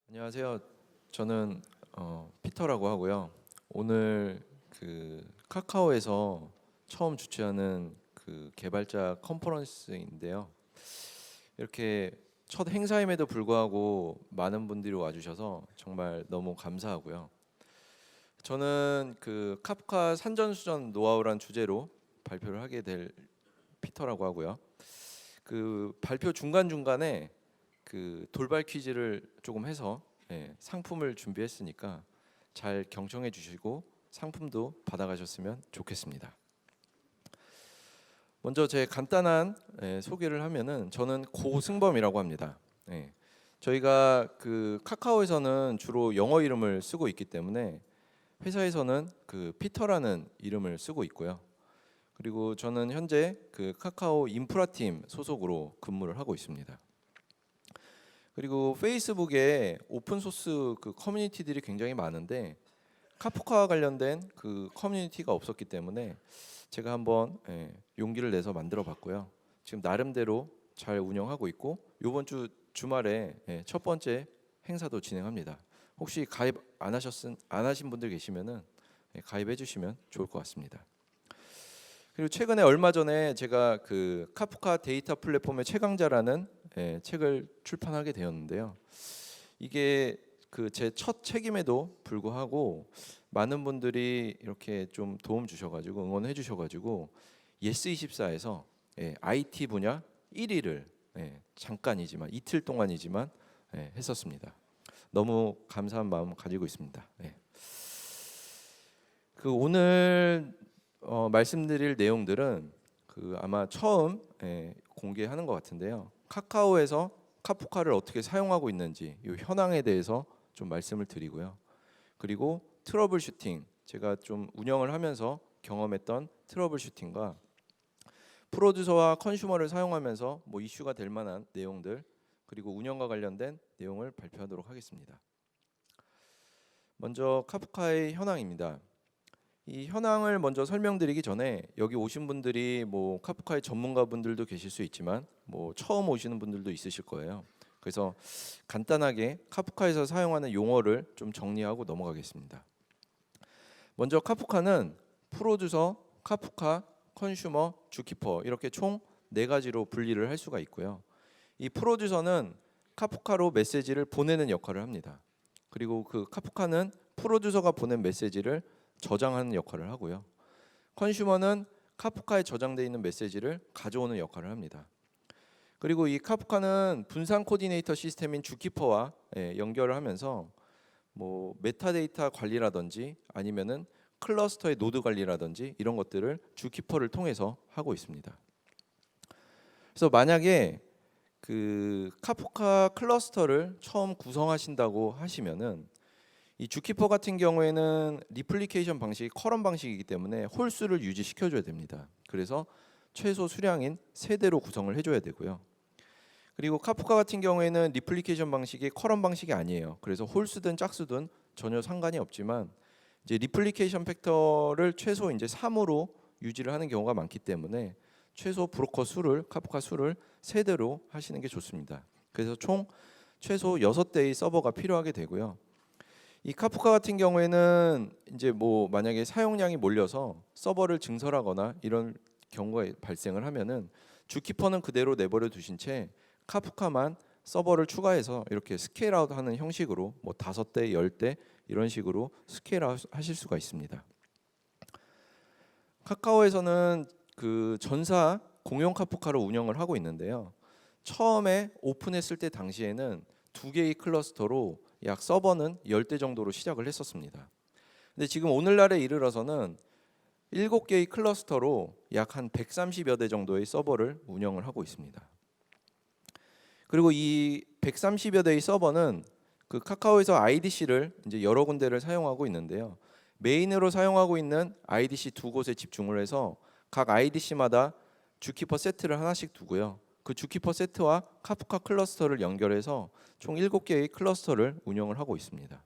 안녕하세요. 저는 피터라고 하고요. 오늘 카카오에서 처음 주최하는 개발자 컨퍼런스인데요. 이렇게 첫 행사임에도 불구하고 많은 분들이 와주셔서 정말 너무 감사하고요. 저는 카프카 산전수전 노하우란 주제로 발표를 하게 될 피터라고 하고요. 발표 중간중간에 돌발 퀴즈를 조금 해서 상품을 준비했으니까 잘 경청해 주시고 상품도 받아가셨으면 좋겠습니다. 먼저 제 간단한 소개를 하면은 저는 고승범이라고 합니다. 저희가 카카오에서는 주로 영어 이름을 쓰고 있기 때문에 회사에서는 피터라는 이름을 쓰고 있고요. 그리고 저는 현재 카카오 인프라팀 소속으로 근무를 하고 있습니다. 그리고 페이스북에 오픈 소스 커뮤니티들이 굉장히 많은데 카프카와 관련된 커뮤니티가 없었기 때문에 제가 한번 용기를 내서 만들어 봤고요. 지금 나름대로 잘 운영하고 있고 이번 주 주말에 첫 번째 행사도 진행합니다. 혹시 가입 안 하신 분들 계시면은 가입해 주시면 좋을 것 같습니다. 그리고 최근에 얼마 전에 제가 카프카 데이터 플랫폼의 최강자라는 책을 출판하게 되었는데요. 이게 제 첫 책임에도 불구하고 많은 분들이 이렇게 좀 도움 주셔가지고 응원해 주셔가지고 예스24에서 IT 분야 1위를 잠깐이지만 이틀 동안이지만 했었습니다. 너무 감사한 마음 가지고 있습니다. 오늘 말씀드릴 내용들은 아마 처음 공개하는 것 같은데요. 카카오에서 카프카를 어떻게 사용하고 있는지 이 현황에 대해서 좀 말씀을 드리고요. 그리고 트러블 슈팅, 제가 좀 운영을 하면서 경험했던 트러블 슈팅과 프로듀서와 컨슈머를 사용하면서 뭐 이슈가 될 만한 내용들, 그리고 운영과 관련된 내용을 발표하도록 하겠습니다. 먼저 카프카의 현황입니다. 이 현황을 먼저 설명드리기 전에 여기 오신 분들이 뭐 카프카의 전문가분들도 계실 수 있지만 뭐 처음 오시는 분들도 있으실 거예요. 그래서 간단하게 카프카에서 사용하는 용어를 좀 정리하고 넘어가겠습니다. 먼저 카프카는 프로듀서, 카프카, 컨슈머, 주키퍼 이렇게 총 4가지로 분리를 할 수가 있고요. 이 프로듀서는 카프카로 메시지를 보내는 역할을 합니다. 그리고 카프카는 프로듀서가 보낸 메시지를 저장하는 역할을 하고요. 컨슈머는 카프카에 저장되어 있는 메시지를 가져오는 역할을 합니다. 그리고 이 카프카는 분산 코디네이터 시스템인 주키퍼와 연결을 하면서 뭐 메타데이터 관리라든지 아니면은 클러스터의 노드 관리라든지 이런 것들을 주키퍼를 통해서 하고 있습니다. 그래서 만약에 카프카 클러스터를 처음 구성하신다고 하시면은 이 주키퍼 같은 경우에는 리플리케이션 방식이 커런 방식이기 때문에 홀수를 유지시켜 줘야 됩니다. 그래서 최소 수량인 3대로 구성을 해줘야 되고요. 그리고 카프카 같은 경우에는 리플리케이션 방식이 커런 방식이 아니에요. 그래서 홀수든 짝수든 전혀 상관이 없지만 이제 리플리케이션 팩터를 최소 이제 3으로 유지를 하는 경우가 많기 때문에 최소 브로커 수를 카프카 수를 3대로 하시는 게 좋습니다. 그래서 총 최소 6대의 서버가 필요하게 되고요. 이 카프카 같은 경우에는 이제 뭐 만약에 사용량이 몰려서 서버를 증설하거나 이런 경우가 발생을 하면은 주키퍼는 그대로 내버려 두신 채 카프카만 서버를 추가해서 이렇게 스케일 아웃하는 형식으로 뭐 5대, 10대 이런 식으로 스케일 아웃 하실 수가 있습니다. 카카오에서는 전사 공용 카프카로 운영을 하고 있는데요. 처음에 오픈했을 때 당시에는 2개의 클러스터로 약 서버는 10대 정도로 시작을 했었습니다. 근데 지금 오늘날에 이르러서는 7개의 클러스터로 약 한 130여 대 정도의 서버를 운영을 하고 있습니다. 그리고 이 130여 대의 서버는 카카오에서 IDC를 이제 여러 군데를 사용하고 있는데요. 메인으로 사용하고 있는 IDC 2곳에 집중을 해서 각 IDC마다 주키퍼 세트를 하나씩 두고요. 그 주키퍼 세트와 카프카 클러스터를 연결해서 총 7개의 클러스터를 운영을 하고 있습니다.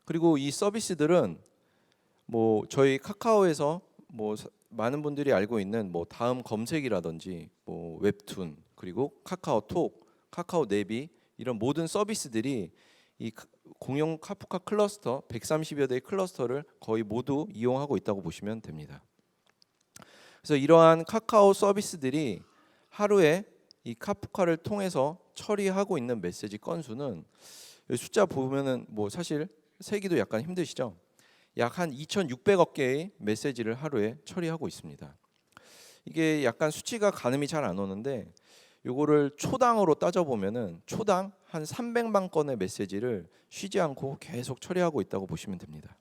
그리고 이 서비스들은 뭐 저희 카카오에서 뭐 많은 분들이 알고 있는 뭐 다음 검색이라든지 뭐 웹툰 그리고 카카오톡, 카카오 내비 이런 모든 서비스들이 이 공용 카프카 클러스터 130여 대의 클러스터를 거의 모두 이용하고 있다고 보시면 됩니다. 그래서 이러한 카카오 서비스들이 하루에 이 카프카를 통해서 처리하고 있는 메시지 건수는 숫자 보면은 뭐 사실 세기도 약간 힘드시죠? 약 한 2,600억 개의 메시지를 하루에 처리하고 있습니다. 이게 약간 수치가 가늠이 잘 안 오는데 요거를 초당으로 따져보면은 초당 한 300만 건의 메시지를 쉬지 않고 계속 처리하고 있다고 보시면 됩니다.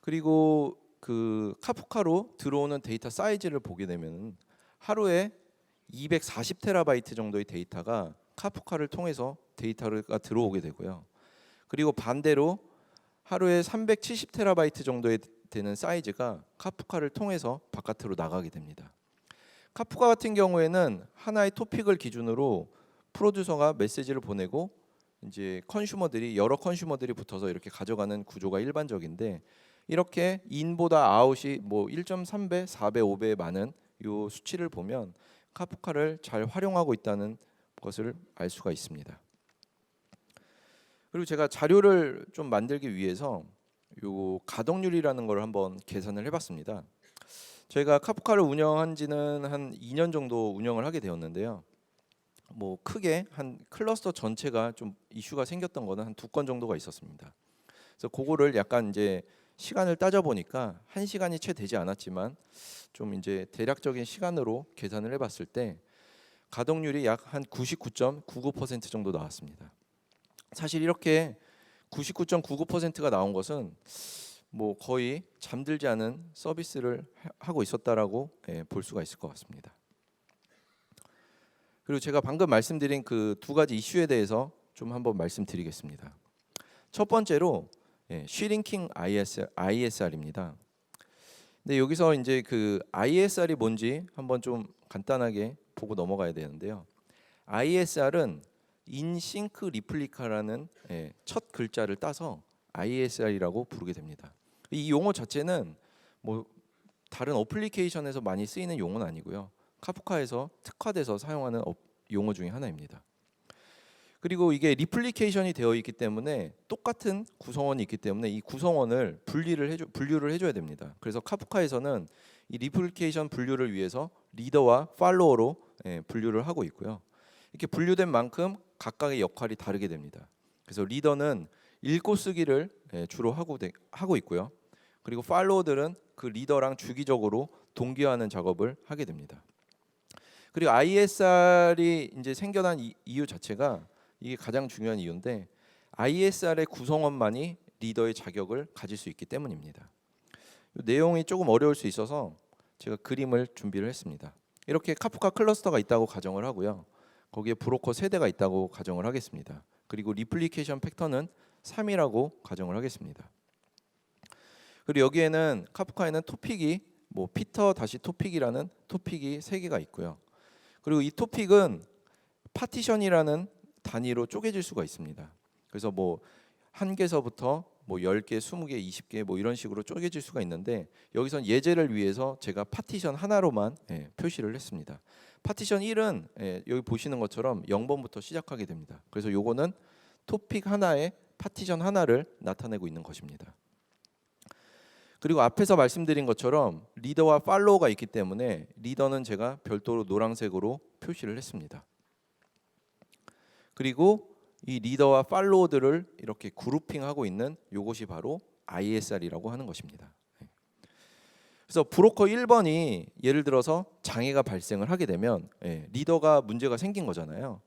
그리고 그 카프카로 들어오는 데이터 사이즈를 보게 되면 하루에 240테라바이트 정도의 데이터가 카프카를 통해서 데이터가 들어오게 되고요. 그리고 반대로 하루에 370테라바이트 정도의 되는 사이즈가 카프카를 통해서 바깥으로 나가게 됩니다. 카프카 같은 경우에는 하나의 토픽을 기준으로 프로듀서가 메시지를 보내고 이제 여러 컨슈머들이 붙어서 이렇게 가져가는 구조가 일반적인데 이렇게 인보다 아웃이 뭐 1.3배, 4배, 5배 많은 요 수치를 보면 카프카를 잘 활용하고 있다는 것을 알 수가 있습니다. 그리고 제가 자료를 좀 만들기 위해서 요 가동률이라는 걸 한번 계산을 해봤습니다. 저희가 카프카를 운영한 지는 한 2년 정도 운영을 하게 되었는데요. 뭐 크게 한 클러스터 전체가 좀 이슈가 생겼던 거는 한 2건 정도가 있었습니다. 그래서 그거를 약간 이제 시간을 따져 보니까 1시간이 채 되지 않았지만 좀 이제 대략적인 시간으로 계산을 해봤을 때 가동률이 약 한 99.99% 정도 나왔습니다. 사실 이렇게 99.99%가 나온 것은 뭐 거의 잠들지 않은 서비스를 하고 있었다라고 볼 수가 있을 것 같습니다. 그리고 제가 방금 말씀드린 그 두 가지 이슈에 대해서 좀 한번 말씀드리겠습니다. 첫 번째로 슈링킹 ISR입니다. 근데 여기서 이제 그 ISR이 뭔지 한번 좀 간단하게 보고 넘어가야 되는데요. ISR은 인싱크 리플리카라는 첫 글자를 따서 ISR이라고 부르게 됩니다. 이 용어 자체는 뭐 다른 어플리케이션에서 많이 쓰이는 용어는 아니고요. 카프카에서 특화돼서 사용하는 용어 중에 하나입니다. 그리고 이게 리플리케이션이 되어 있기 때문에 똑같은 구성원이 있기 때문에 이 구성원을 분류를 해줘야 됩니다. 그래서 카프카에서는 이 리플리케이션 분류를 위해서 리더와 팔로워로 분류를 하고 있고요. 이렇게 분류된 만큼 각각의 역할이 다르게 됩니다. 그래서 리더는 읽고 쓰기를 주로 하고 있고요. 그리고 팔로워들은 그 리더랑 주기적으로 동기화하는 작업을 하게 됩니다. 그리고 ISR이 이제 생겨난 이유 자체가 이게 가장 중요한 이유인데 ISR의 구성원만이 리더의 자격을 가질 수 있기 때문입니다. 내용이 조금 어려울 수 있어서 제가 그림을 준비를 했습니다. 이렇게 카프카 클러스터가 있다고 가정을 하고요. 거기에 브로커 세대가 있다고 가정을 하겠습니다. 그리고 리플리케이션 팩터는 3이라고 가정을 하겠습니다. 그리고 여기에는 카프카에는 토픽이 뭐 피터 다시 토픽이라는 토픽이 3개가 있고요. 그리고 이 토픽은 파티션이라는 단위로 쪼개질 수가 있습니다. 그래서 뭐 1개서부터 뭐 10개, 20개, 20개 뭐 이런 식으로 쪼개질 수가 있는데 여기선 예제를 위해서 제가 파티션 하나로만 표시를 했습니다. 파티션 1은 여기 보시는 것처럼 0번부터 시작하게 됩니다. 그래서 요거는 토픽 하나에 파티션 하나를 나타내고 있는 것입니다. 그리고 앞에서 말씀드린 것처럼 리더와 팔로워가 있기 때문에 리더는 제가 별도로 노란색으로 표시를 했습니다. 그리고 이 리더와 팔로워들을 이렇게 그룹핑하고 있는 이것이 바로 ISR이라고 하는 것입니다. 그래서 브로커 1번이 예를 들어서 장애가 발생을 하게 되면 리더가 문제가 생긴 거잖아요.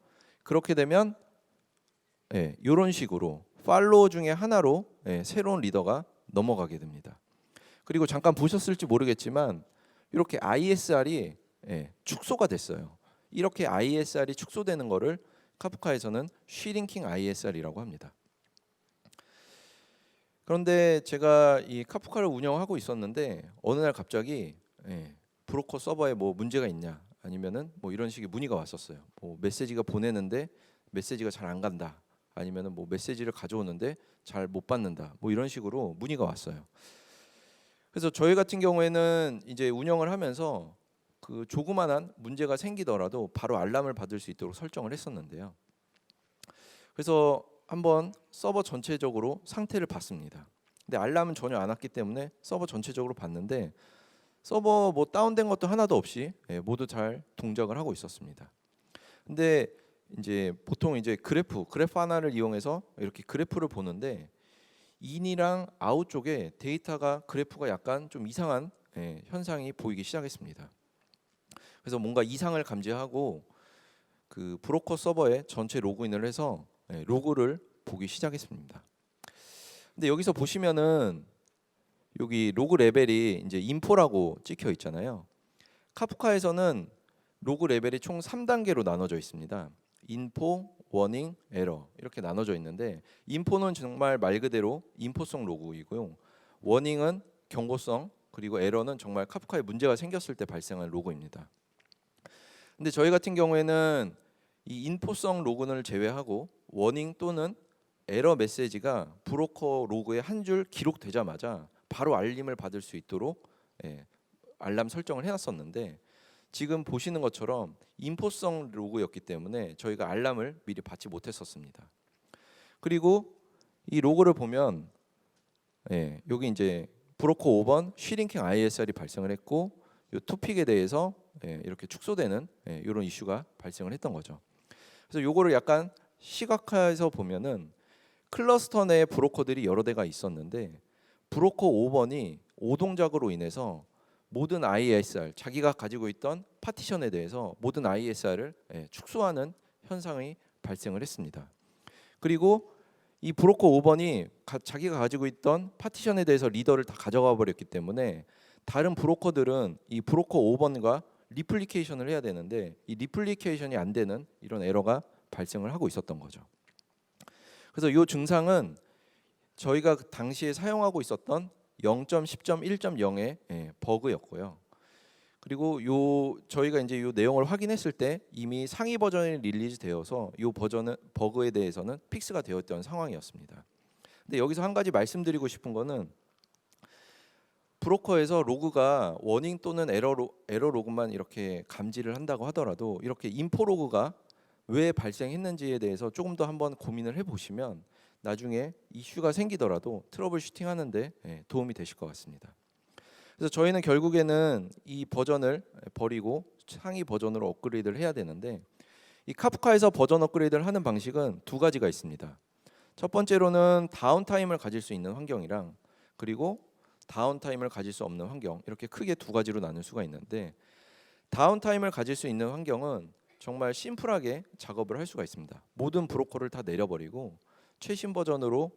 그렇게 되면 이런 식으로 팔로워 중에 하나로 새로운 리더가 넘어가게 됩니다. 그리고 잠깐 보셨을지 모르겠지만 이렇게 ISR이 축소가 됐어요. 이렇게 ISR이 축소되는 거를 카프카에서는 슈링킹 ISR이라고 합니다. 그런데 제가 이 카프카를 운영하고 있었는데 어느 날 갑자기 브로커 서버에 뭐 문제가 있냐 아니면은 뭐 이런 식의 문의가 왔었어요. 뭐 메시지가 보내는데 메시지가 잘 안 간다. 아니면은 뭐 메시지를 가져오는데 잘 못 받는다. 뭐 이런 식으로 문의가 왔어요. 그래서 저희 같은 경우에는 이제 운영을 하면서 그 조그만한 문제가 생기더라도 바로 알람을 받을 수 있도록 설정을 했었는데요. 그래서 한번 서버 전체적으로 상태를 봤습니다. 근데 알람은 전혀 안 왔기 때문에 서버 전체적으로 봤는데 서버 뭐 다운된 것도 하나도 없이 모두 잘 동작을 하고 있었습니다. 근데 이제 보통 이제 그래프 하나를 이용해서 이렇게 그래프를 보는데 인이랑 아웃 쪽에 데이터가 그래프가 약간 좀 이상한 현상이 보이기 시작했습니다. 그래서 뭔가 이상을 감지하고 그 브로커 서버에 전체 로그인을 해서 로그를 보기 시작했습니다. 근데 여기서 보시면은 여기 로그 레벨이 이제 인포라고 찍혀 있잖아요. 카프카에서는 로그 레벨이 총 3단계로 나눠져 있습니다. 인포, 워닝, 에러 이렇게 나눠져 있는데 인포는 정말 말 그대로 인포성 로그이고요. 워닝은 경고성, 그리고 에러는 정말 카프카에 문제가 생겼을 때 발생한 로그입니다. 근데 저희 같은 경우에는 이 인포성 로그를 제외하고 워닝 또는 에러 메시지가 브로커 로그에 한 줄 기록되자마자 바로 알림을 받을 수 있도록 알람 설정을 해놨었는데 지금 보시는 것처럼 인포성 로그였기 때문에 저희가 알람을 미리 받지 못했었습니다. 그리고 이 로그를 보면 여기 이제 브로커 5번 쉬링킹 ISR이 발생을 했고 이 토픽에 대해서 이렇게 축소되는 이런 이슈가 발생을 했던 거죠. 그래서 요거를 약간 시각화해서 보면은 클러스터 내에 브로커들이 여러 대가 있었는데 브로커 5번이 오동작으로 인해서 모든 ISR 자기가 가지고 있던 파티션에 대해서 모든 ISR을 축소하는 현상이 발생을 했습니다. 그리고 이 브로커 5번이 자기가 가지고 있던 파티션에 대해서 리더를 다 가져가 버렸기 때문에 다른 브로커들은 이 브로커 5번과 리플리케이션을 해야 되는데 이 리플리케이션이 안 되는 이런 에러가 발생을 하고 있었던 거죠. 그래서 이 증상은 저희가 당시에 사용하고 있었던 0.10.1.0의 버그였고요. 그리고 저희가 이제 이 내용을 확인했을 때 이미 상위 버전이 릴리즈되어서 이 버그에 대해서는 픽스가 되었던 상황이었습니다. 근데 여기서 한 가지 말씀드리고 싶은 거는 브로커에서 로그가 워닝 또는 에러 로그만 이렇게 감지를 한다고 하더라도 이렇게 인포 로그가 왜 발생했는지에 대해서 조금 더 한번 고민을 해보시면 나중에 이슈가 생기더라도 트러블 슈팅하는데 도움이 되실 것 같습니다. 그래서 저희는 결국에는 이 버전을 버리고 상위 버전으로 업그레이드를 해야 되는데 이 카프카에서 버전 업그레이드를 하는 방식은 두 가지가 있습니다. 첫 번째로는 다운타임을 가질 수 있는 환경이랑 그리고 다운타임을 가질 수 없는 환경 이렇게 크게 두 가지로 나눌 수가 있는데 다운타임을 가질 수 있는 환경은 정말 심플하게 작업을 할 수가 있습니다. 모든 브로커를 다 내려버리고 최신 버전으로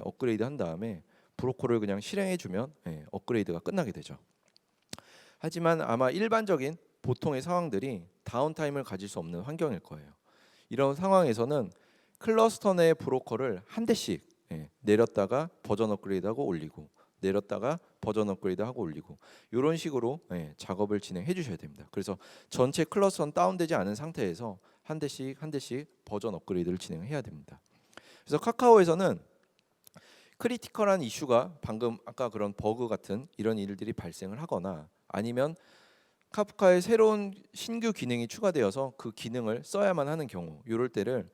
업그레이드 한 다음에 브로커를 그냥 실행해주면 업그레이드가 끝나게 되죠. 하지만 아마 일반적인 보통의 상황들이 다운타임을 가질 수 없는 환경일 거예요. 이런 상황에서는 클러스터 내 브로커를 한 대씩 내렸다가 버전 업그레이드하고 올리고 내렸다가 버전 업그레이드하고 올리고 이런 식으로 작업을 진행해 주셔야 됩니다. 그래서 전체 클러스터는 다운되지 않은 상태에서 한 대씩 버전 업그레이드를 진행해야 됩니다. 그래서 카카오에서는 크리티컬한 이슈가 방금 아까 그런 버그 같은 이런 일들이 발생을 하거나 아니면 카프카에 새로운 신규 기능이 추가되어서 그 기능을 써야만 하는 경우 이럴 때를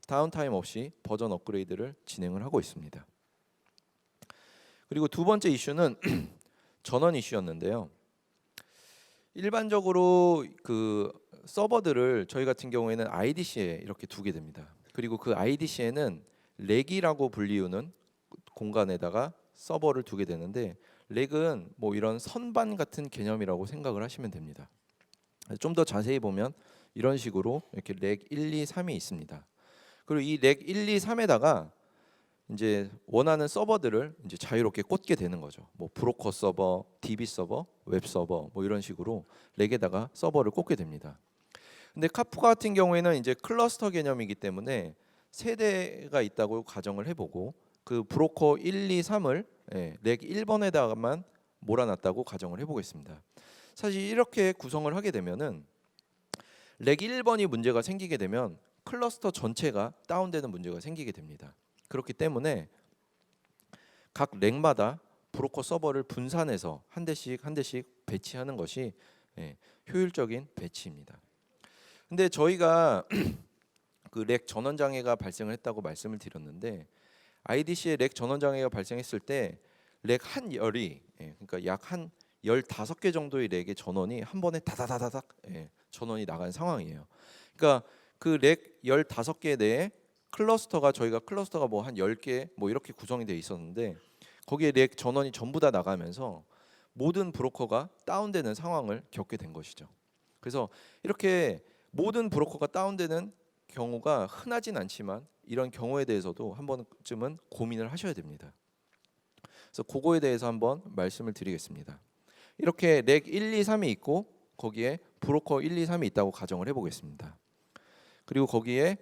다운타임 없이 버전 업그레이드를 진행을 하고 있습니다. 그리고 두 번째 이슈는 전원 이슈였는데요. 일반적으로 그 서버들을 저희 같은 경우에는 IDC에 이렇게 두게 됩니다. 그리고 그 IDC에는 렉이라고 불리우는 공간에다가 서버를 두게 되는데 렉은 뭐 이런 선반 같은 개념이라고 생각을 하시면 됩니다. 좀 더 자세히 보면 이런 식으로 이렇게 렉 1, 2, 3이 있습니다. 그리고 이 렉 1, 2, 3에다가 이제 원하는 서버들을 이제 자유롭게 꽂게 되는 거죠. 뭐 브로커 서버, DB 서버, 웹 서버 뭐 이런 식으로 렉에다가 서버를 꽂게 됩니다. 근데 카프카 같은 경우에는 이제 클러스터 개념이기 때문에 세 대가 있다고 가정을 해보고 그 브로커 1, 2, 3을 렉 1번에다가만 몰아놨다고 가정을 해보겠습니다. 사실 이렇게 구성을 하게 되면은 렉 1번이 문제가 생기게 되면 클러스터 전체가 다운되는 문제가 생기게 됩니다. 그렇기 때문에 각 렉마다 브로커 서버를 분산해서 한 대씩 배치하는 것이 효율적인 배치입니다. 근데 저희가 그 렉 전원 장애가 발생을 했다고 말씀을 드렸는데 IDC에 렉 전원 장애가 발생했을 때 렉 한 열이 그러니까 약 한 15개 정도의 렉의 전원이 한 번에 다다다다닥 전원이 나간 상황이에요. 그러니까 그 렉 15개 내에 클러스터가 저희가 클러스터가 뭐 한 10개 뭐 이렇게 구성이 돼 있었는데 거기에 렉 전원이 전부 다 나가면서 모든 브로커가 다운되는 상황을 겪게 된 것이죠. 그래서 이렇게 모든 브로커가 다운되는 경우가 흔하진 않지만 이런 경우에 대해서도 한 번쯤은 고민을 하셔야 됩니다. 그래서 그거에 대해서 한번 말씀을 드리겠습니다. 이렇게 렉 1, 2, 3이 있고 거기에 브로커 1, 2, 3이 있다고 가정을 해보겠습니다. 그리고 거기에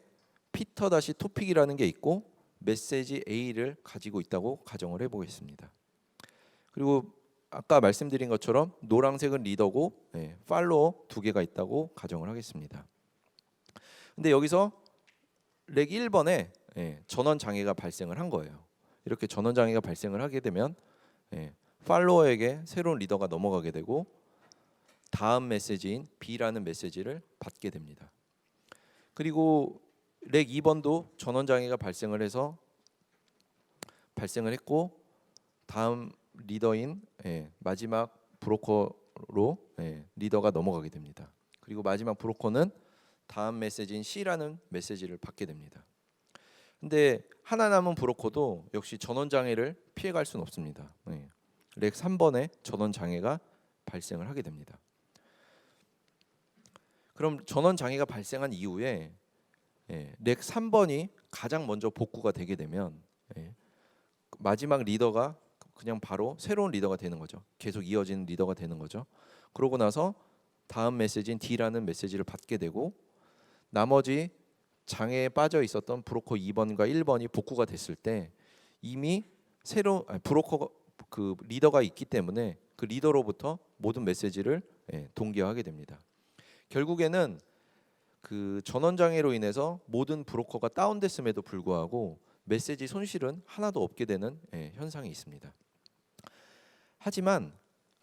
피터 다시 토픽이라는 게 있고 메시지 A를 가지고 있다고 가정을 해보겠습니다. 그리고 아까 말씀드린 것처럼 노란색은 리더고 팔로워 2개가 있다고 가정을 하겠습니다. 근데 여기서 렉 1번에 전원 장애가 발생을 한 거예요. 이렇게 전원 장애가 발생을 하게 되면 팔로워에게 새로운 리더가 넘어가게 되고 다음 메시지인 B라는 메시지를 받게 됩니다. 그리고 렉 2번도 전원 장애가 발생을 했고 다음 리더인 마지막 브로커로 리더가 넘어가게 됩니다. 그리고 마지막 브로커는 다음 메시지인 C라는 메시지를 받게 됩니다. 근데 하나 남은 브로커도 역시 전원 장애를 피해갈 수는 없습니다. 렉 3번에 전원 장애가 발생을 하게 됩니다. 그럼 전원 장애가 발생한 이후에 렉 3번이 가장 먼저 복구가 되게 되면 마지막 리더가 그냥 바로 새로운 리더가 되는 거죠. 계속 이어지는 리더가 되는 거죠. 그러고 나서 다음 메시지인 D라는 메시지를 받게 되고 나머지 장애에 빠져 있었던 브로커 2번과 1번이 복구가 됐을 때 이미 브로커 그 리더가 있기 때문에 그 리더로부터 모든 메시지를 동기화하게 됩니다. 결국에는 그 전원 장애로 인해서 모든 브로커가 다운됐음에도 불구하고 메시지 손실은 하나도 없게 되는 현상이 있습니다. 하지만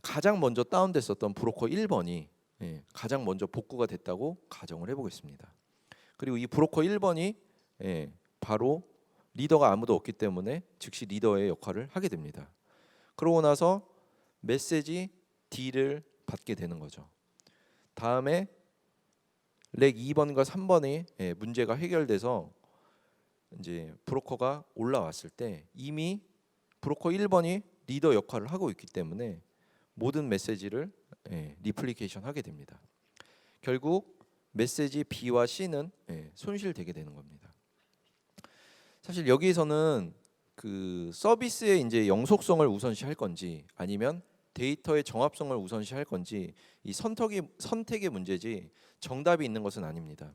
가장 먼저 다운됐었던 브로커 1번이 가장 먼저 복구가 됐다고 가정을 해보겠습니다. 그리고 이 브로커 1번이 바로 리더가 아무도 없기 때문에 즉시 리더의 역할을 하게 됩니다. 그러고 나서 메시지 D를 받게 되는 거죠. 다음에 렉 2번과 3번의 문제가 해결돼서 이제 브로커가 올라왔을 때 이미 브로커 1번이 리더 역할을 하고 있기 때문에 모든 메시지를 리플리케이션 하게 됩니다. 결국 메시지 B와 C는 손실되게 되는 겁니다. 사실 여기에서는 그 서비스의 이제 영속성을 우선시할 건지 아니면 데이터의 정합성을 우선시할 건지 이 선택의 문제지 정답이 있는 것은 아닙니다.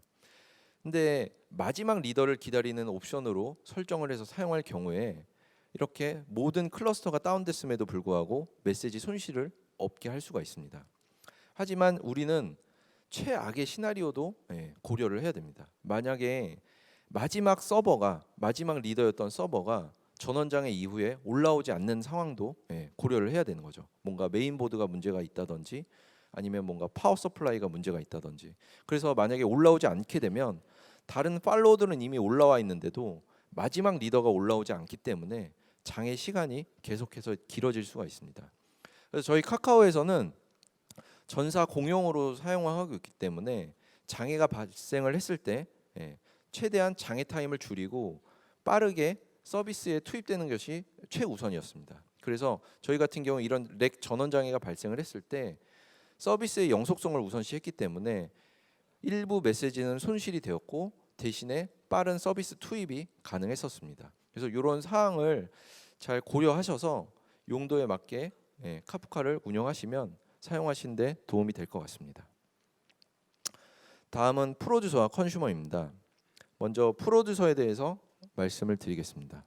근데 마지막 리더를 기다리는 옵션으로 설정을 해서 사용할 경우에 이렇게 모든 클러스터가 다운됐음에도 불구하고 메시지 손실을 없게 할 수가 있습니다. 하지만 우리는 최악의 시나리오도 고려를 해야 됩니다. 만약에 마지막 리더였던 서버가 전원장애 이후에 올라오지 않는 상황도 고려를 해야 되는 거죠. 뭔가 메인보드가 문제가 있다든지 아니면 뭔가 파워 서플라이가 문제가 있다든지. 그래서 만약에 올라오지 않게 되면 다른 팔로워들은 이미 올라와 있는데도 마지막 리더가 올라오지 않기 때문에 장애 시간이 계속해서 길어질 수가 있습니다. 그래서 저희 카카오에서는 전사 공용으로 사용하고 있기 때문에 장애가 발생을 했을 때 최대한 장애 타임을 줄이고 빠르게 서비스에 투입되는 것이 최우선이었습니다. 그래서 저희 같은 경우 이런 렉 전원 장애가 발생을 했을 때 서비스의 영속성을 우선시했기 때문에 일부 메시지는 손실이 되었고 대신에 빠른 서비스 투입이 가능했었습니다. 그래서 이런 사항을 잘 고려하셔서 용도에 맞게 카프카를 운영하시면 사용하시는 데 도움이 될 것 같습니다. 다음은 프로듀서와 컨슈머입니다. 먼저 프로듀서에 대해서 말씀을 드리겠습니다.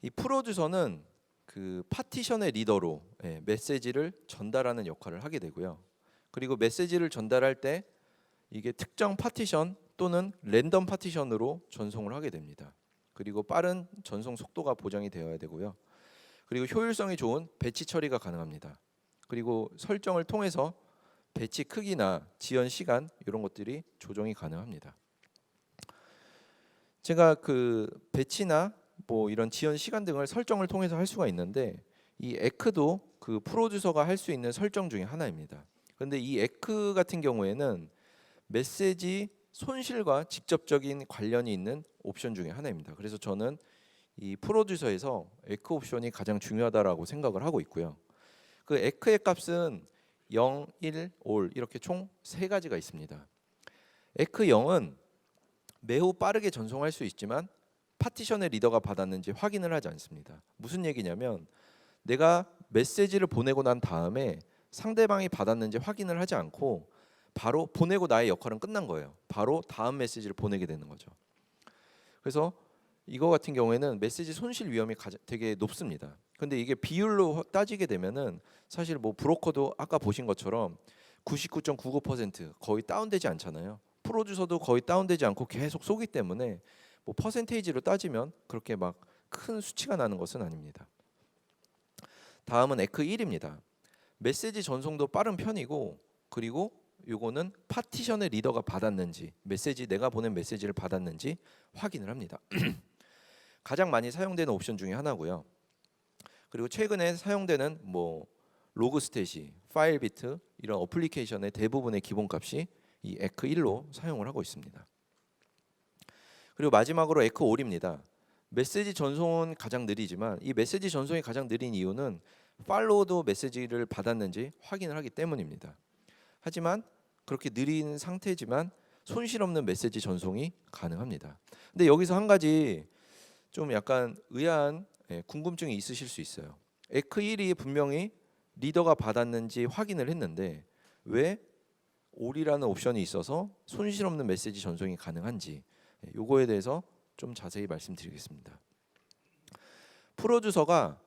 이 프로듀서는 그 파티션의 리더로 메시지를 전달하는 역할을 하게 되고요. 그리고 메시지를 전달할 때 이게 특정 파티션 또는 랜덤 파티션으로 전송을 하게 됩니다. 그리고 빠른 전송 속도가 보장이 되어야 되고요. 그리고 효율성이 좋은 배치 처리가 가능합니다. 그리고 설정을 통해서 배치 크기나 지연 시간 이런 것들이 조정이 가능합니다. 제가 그 배치나 뭐 이런 지연 시간 등을 설정을 통해서 할 수가 있는데 이 에크도 그 프로듀서가 할 수 있는 설정 중에 하나입니다. 그런데 이 에크 같은 경우에는 메시지 손실과 직접적인 관련이 있는 옵션 중에 하나입니다. 그래서 저는 이 프로듀서에서 에크 옵션이 가장 중요하다라고 생각을 하고 있고요. 그 에크의 값은 0, 1, 올 이렇게 총 세 가지가 있습니다. 에크 0은 매우 빠르게 전송할 수 있지만 파티션의 리더가 받았는지 확인을 하지 않습니다. 무슨 얘기냐면 내가 메시지를 보내고 난 다음에 상대방이 받았는지 확인을 하지 않고 바로 보내고 나의 역할은 끝난 거예요. 바로 다음 메시지를 보내게 되는 거죠. 그래서 이거 같은 경우에는 메시지 손실 위험이 되게 높습니다. 근데 이게 비율로 따지게 되면은 사실 뭐 브로커도 아까 보신 것처럼 99.99% 거의 다운되지 않잖아요. 프로듀서도 거의 다운되지 않고 계속 쏘기 때문에 뭐 퍼센테이지로 따지면 그렇게 막 큰 수치가 나는 것은 아닙니다. 다음은 에크 1입니다. 메시지 전송도 빠른 편이고 그리고 요거는 파티션의 리더가 받았는지 내가 보낸 메시지를 받았는지 확인을 합니다. 가장 많이 사용되는 옵션 중에 하나고요. 그리고 최근에 사용되는 뭐 로그스탯이 파일 비트 이런 어플리케이션의 대부분의 기본값이 이 에크 1로 사용을 하고 있습니다. 그리고 마지막으로 에크 5입니다. 메시지 전송은 가장 느리지만 이 메시지 전송이 가장 느린 이유는 팔로우도 메시지를 받았는지 확인을 하기 때문입니다. 하지만 그렇게 느린 상태지만 손실 없는 메시지 전송이 가능합니다. 근데 여기서 한 가지 좀 약간 의아한 궁금증이 있으실 수 있어요. 에크 1이 분명히 리더가 받았는지 확인을 했는데 왜 올이라는 옵션이 있어서 손실 없는 메시지 전송이 가능한지 요거에 대해서 좀 자세히 말씀드리겠습니다. 프로듀서가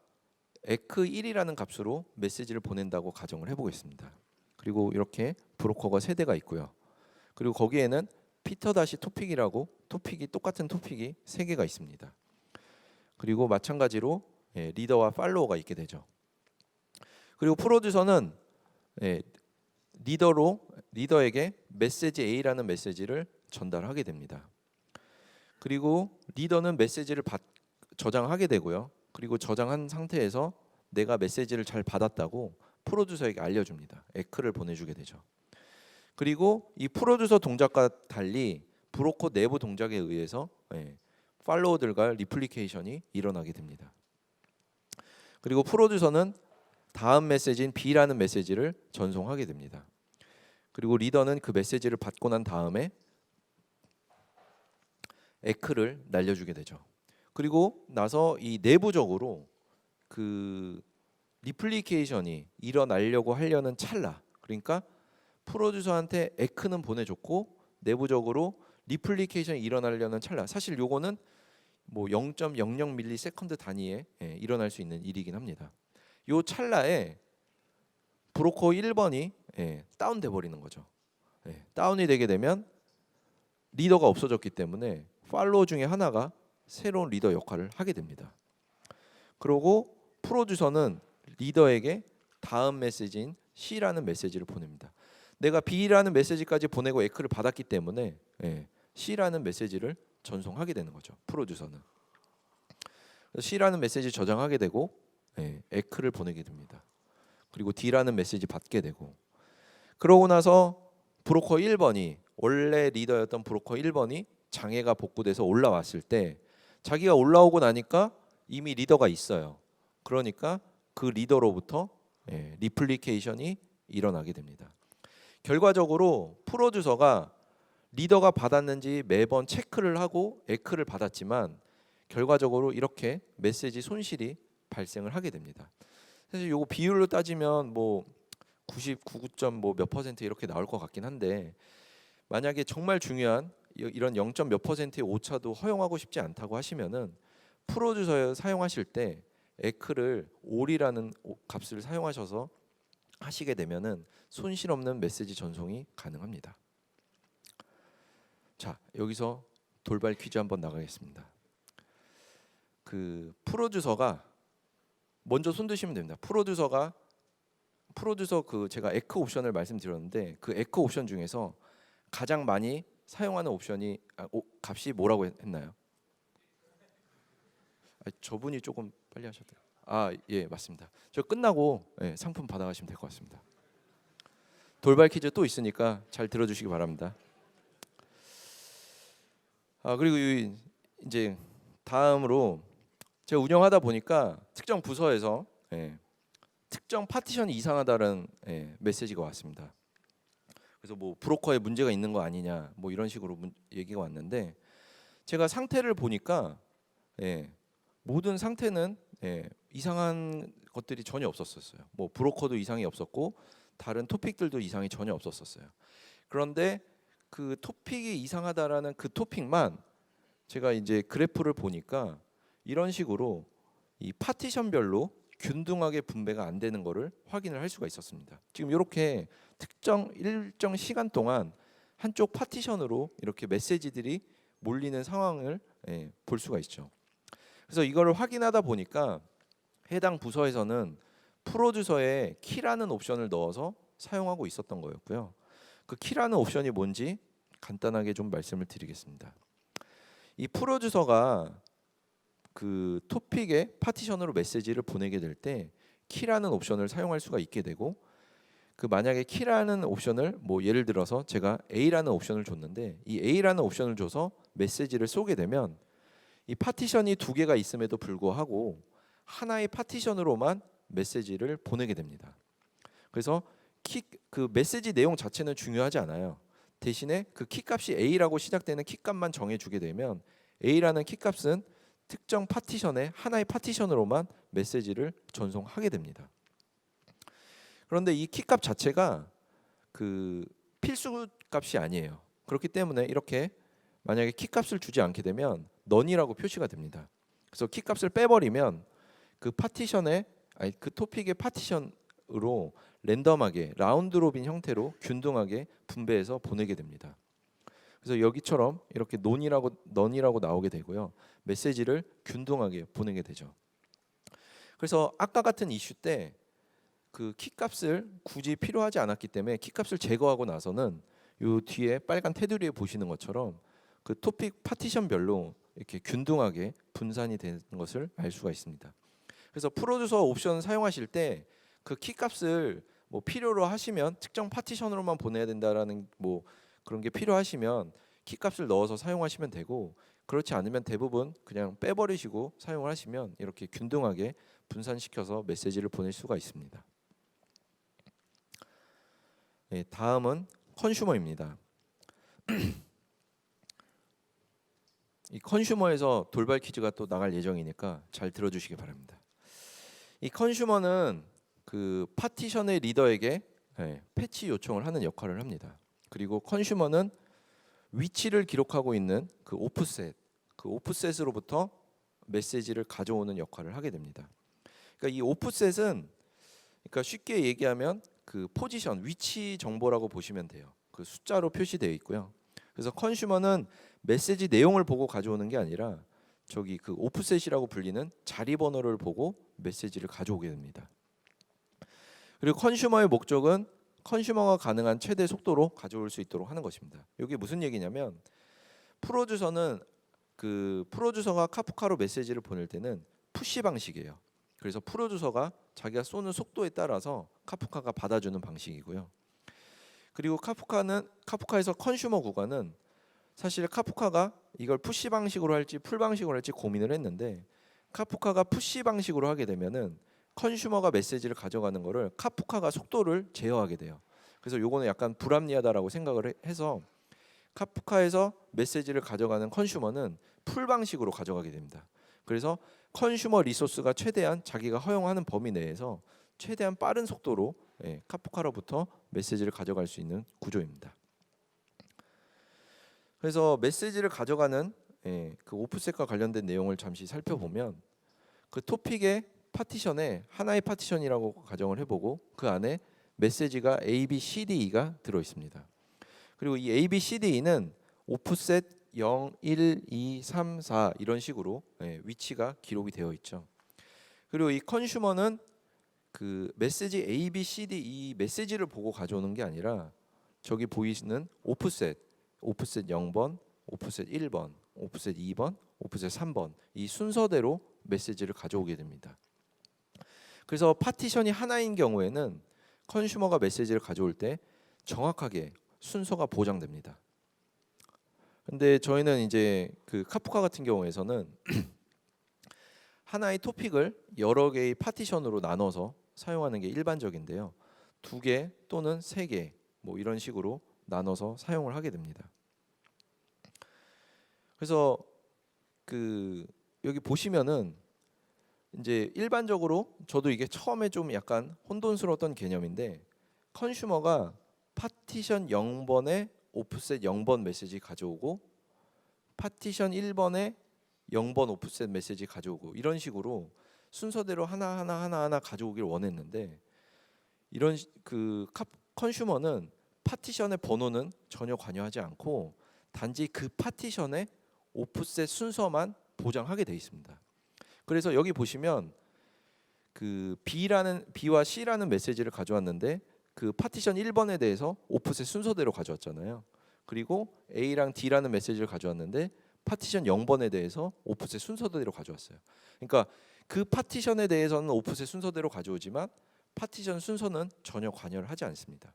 에크 1이라는 값으로 메시지를 보낸다고 가정을 해보겠습니다. 그리고 이렇게 브로커가 세 대가 있고요. 그리고 거기에는 피터 다시 토픽이라고 똑같은 토픽이 세 개가 있습니다. 그리고 마찬가지로 리더와 팔로워가 있게 되죠. 그리고 프로듀서는 리더에게 메시지 A라는 메시지를 전달하게 됩니다. 그리고 리더는 메시지를 저장하게 되고요. 그리고 저장한 상태에서 내가 메시지를 잘 받았다고 프로듀서에게 알려줍니다. 에크를 보내주게 되죠. 그리고 이 프로듀서 동작과 달리 브로커 내부 동작에 의해서 팔로워들과 리플리케이션이 일어나게 됩니다. 그리고 프로듀서는 다음 메시지인 B라는 메시지를 전송하게 됩니다. 그리고 리더는 그 메시지를 받고 난 다음에 에크를 날려주게 되죠. 그리고 나서 이 내부적으로 그 리플리케이션이 일어나려고 하려는 찰나, 그러니까 프로듀서한테 에크는 보내줬고 내부적으로 리플리케이션이 일어나려는 찰나, 사실 요거는 뭐 0.00 밀리세컨드 단위에 일어날 수 있는 일이긴 합니다. 요 찰나에 브로커 1번이 다운돼 버리는 거죠. 다운이 되게 되면 리더가 없어졌기 때문에 팔로워 중에 하나가 새로운 리더 역할을 하게 됩니다. 그리고 프로듀서는 리더에게 다음 메시지인 C라는 메시지를 보냅니다. 내가 B라는 메시지까지 보내고 에크를 받았기 때문에 C라는 메시지를 전송하게 되는 거죠. 프로듀서는 C라는 메시지 저장하게 되고 에크를 보내게 됩니다. 그리고 D라는 메시지 받게 되고, 그러고 나서 브로커 1번이 원래 리더였던 브로커 1번이 장애가 복구돼서 올라왔을 때 자기가 올라오고 나니까 이미 리더가 있어요. 그러니까 그 리더로부터 리플리케이션이 일어나게 됩니다. 결과적으로 프로듀서가 리더가 받았는지 매번 체크를 하고 에크를 받았지만 결과적으로 이렇게 메시지 손실이 발생을 하게 됩니다. 사실 요거 비율로 따지면 뭐 99점 뭐 몇 퍼센트 이렇게 나올 것 같긴 한데, 만약에 정말 중요한 이런 0. 몇 퍼센트의 오차도 허용하고 싶지 않다고 하시면은 프로듀서에 사용하실 때 에크를 올이라는 값을 사용하셔서 하시게 되면은 손실 없는 메시지 전송이 가능합니다. 자, 여기서 돌발 퀴즈 한번 나가겠습니다. 그 프로듀서가 먼저 손 드시면 됩니다. 프로듀서가 프로듀서 그 제가 에크 옵션을 말씀드렸는데 그 에크 옵션 중에서 가장 많이 사용하는 옵션이 값이 뭐라고 했나요? 저분이 조금 빨리 하셨대요. 예, 맞습니다. 저 끝나고 상품 받아가시면 될 것 같습니다. 돌발 퀴즈 또 있으니까 잘 들어주시기 바랍니다. 그리고 이제 다음으로 제가 운영하다 보니까 특정 부서에서 특정 파티션이 이상하다는 메시지가 왔습니다. 그래서 뭐 브로커에 문제가 있는 거 아니냐 뭐 이런 식으로 얘기가 왔는데 제가 상태를 보니까 모든 상태는 이상한 것들이 전혀 없었어요. 뭐 브로커도 이상이 없었고 다른 토픽들도 이상이 전혀 없었어요. 그런데 그 토픽이 이상하다라는 그 토픽만 제가 이제 그래프를 보니까 이런 식으로 이 파티션별로 균등하게 분배가 안 되는 거를 확인을 할 수가 있었습니다. 지금 이렇게 특정 일정 시간 동안 한쪽 파티션으로 이렇게 메시지들이 몰리는 상황을 볼 수가 있죠. 그래서 이거를 확인하다 보니까 해당 부서에서는 프로듀서에 키라는 옵션을 넣어서 사용하고 있었던 거였고요. 그 키라는 옵션이 뭔지 간단하게 좀 말씀을 드리겠습니다. 이 프로듀서가 그 토픽의 파티션으로 메시지를 보내게 될 때 키라는 옵션을 사용할 수가 있게 되고 그 만약에 키라는 옵션을 뭐 예를 들어서 제가 A라는 옵션을 줬는데 이 A라는 옵션을 줘서 메시지를 쏘게 되면 이 파티션이 두 개가 있음에도 불구하고 하나의 파티션으로만 메시지를 보내게 됩니다. 그래서 그 메시지 내용 자체는 중요하지 않아요. 대신에 그 키값이 A라고 시작되는 키값만 정해주게 되면 A라는 키값은 특정 파티션의 하나의 파티션으로만 메시지를 전송하게 됩니다. 그런데 이 키값 자체가 그 필수 값이 아니에요. 그렇기 때문에 이렇게 만약에 키값을 주지 않게 되면 none이라고 표시가 됩니다. 그래서 키값을 빼버리면 그 파티션의 그 토픽의 파티션으로 랜덤하게 라운드 로빈 형태로 균등하게 분배해서 보내게 됩니다. 그래서 여기처럼 이렇게 none이라고 나오게 되고요. 메시지를 균등하게 보내게 되죠. 그래서 아까 같은 이슈 때 그 키값을 굳이 필요하지 않았기 때문에 키값을 제거하고 나서는 요 뒤에 빨간 테두리에 보시는 것처럼 그 토픽 파티션별로 이렇게 균등하게 분산이 되는 것을 알 수가 있습니다. 그래서 프로듀서 옵션 사용하실 때 그 키값을 뭐 필요로 하시면 특정 파티션으로만 보내야 된다라는 뭐 그런 게 필요하시면 키값을 넣어서 사용하시면 되고 그렇지 않으면 대부분 그냥 빼버리시고 사용을 하시면 이렇게 균등하게 분산시켜서 메시지를 보낼 수가 있습니다. 다음은 컨슈머입니다. 이 컨슈머에서 돌발 퀴즈가 또 나갈 예정이니까 잘 들어주시기 바랍니다. 이 컨슈머는 그 파티션의 리더에게 패치 요청을 하는 역할을 합니다. 그리고 컨슈머는 위치를 기록하고 있는 그 오프셋으로부터 메시지를 가져오는 역할을 하게 됩니다. 그러니까 이 오프셋은 그러니까 쉽게 얘기하면 그 포지션, 위치 정보라고 보시면 돼요. 그 숫자로 표시되어 있고요. 그래서 컨슈머는 메시지 내용을 보고 가져오는 게 아니라 저기 그 오프셋이라고 불리는 자리 번호를 보고 메시지를 가져오게 됩니다. 그리고 컨슈머의 목적은 컨슈머가 가능한 최대 속도로 가져올 수 있도록 하는 것입니다. 이게 무슨 얘기냐면 프로듀서는 그 프로듀서가 카프카로 메시지를 보낼 때는 푸시 방식이에요. 그래서 프로듀서가 자기가 쏘는 속도에 따라서 카프카가 받아주는 방식이고요. 그리고 카프카에서 컨슈머 구간은 사실 카프카가 이걸 푸시 방식으로 할지 풀 방식으로 할지 고민을 했는데 카프카가 푸시 방식으로 하게 되면은 컨슈머가 메시지를 가져가는 거를 카프카가 속도를 제어하게 돼요. 그래서 요거는 약간 불합리하다라고 생각을 해서 카프카에서 메시지를 가져가는 컨슈머는 풀 방식으로 가져가게 됩니다. 그래서 컨슈머 리소스가 최대한 자기가 허용하는 범위 내에서 최대한 빠른 속도로 카프카로부터 메시지를 가져갈 수 있는 구조입니다. 그래서 메시지를 가져가는 그 오프셋과 관련된 내용을 잠시 살펴보면 그 토픽의 파티션에 하나의 파티션이라고 가정을 해보고 그 안에 메시지가 A, B, C, D가 들어 있습니다. 그리고 이 A, B, C, D는 오프셋 0, 1, 2, 3, 4 이런 식으로 위치가 기록이 되어 있죠. 그리고 이 컨슈머는 그 메시지 A, B, C, D 이 메시지를 보고 가져오는 게 아니라 저기 보이시는 오프셋 0번, 오프셋 1번, 오프셋 2번, 오프셋 3번 이 순서대로 메시지를 가져오게 됩니다. 그래서 파티션이 하나인 경우에는 컨슈머가 메시지를 가져올 때 정확하게 순서가 보장됩니다. 근데 저희는 이제 그 카프카 같은 경우에서는 하나의 토픽을 여러 개의 파티션으로 나눠서 사용하는 게 일반적인데요. 2개 또는 3개 뭐 이런 식으로 나눠서 사용을 하게 됩니다. 그래서 그 여기 보시면은 이제 일반적으로 저도 이게 처음에 좀 약간 혼돈스러웠던 개념인데 컨슈머가 파티션 0번에 오프셋 0번 메시지 가져오고 파티션 1번에 0번 오프셋 메시지 가져오고 이런 식으로 순서대로 하나 가져오길 원했는데 이런 그 컨슈머는 파티션의 번호는 전혀 관여하지 않고 단지 그 파티션의 오프셋 순서만 보장하게 돼 있습니다. 그래서 여기 보시면 그 B와 C라는 메시지를 가져왔는데 그 파티션 1번에 대해서 오프셋 순서대로 가져왔잖아요. 그리고 A랑 D라는 메시지를 가져왔는데 파티션 0번에 대해서 오프셋 순서대로 가져왔어요. 그러니까 그 파티션에 대해서는 오프셋 순서대로 가져오지만 파티션 순서는 전혀 관여를 하지 않습니다.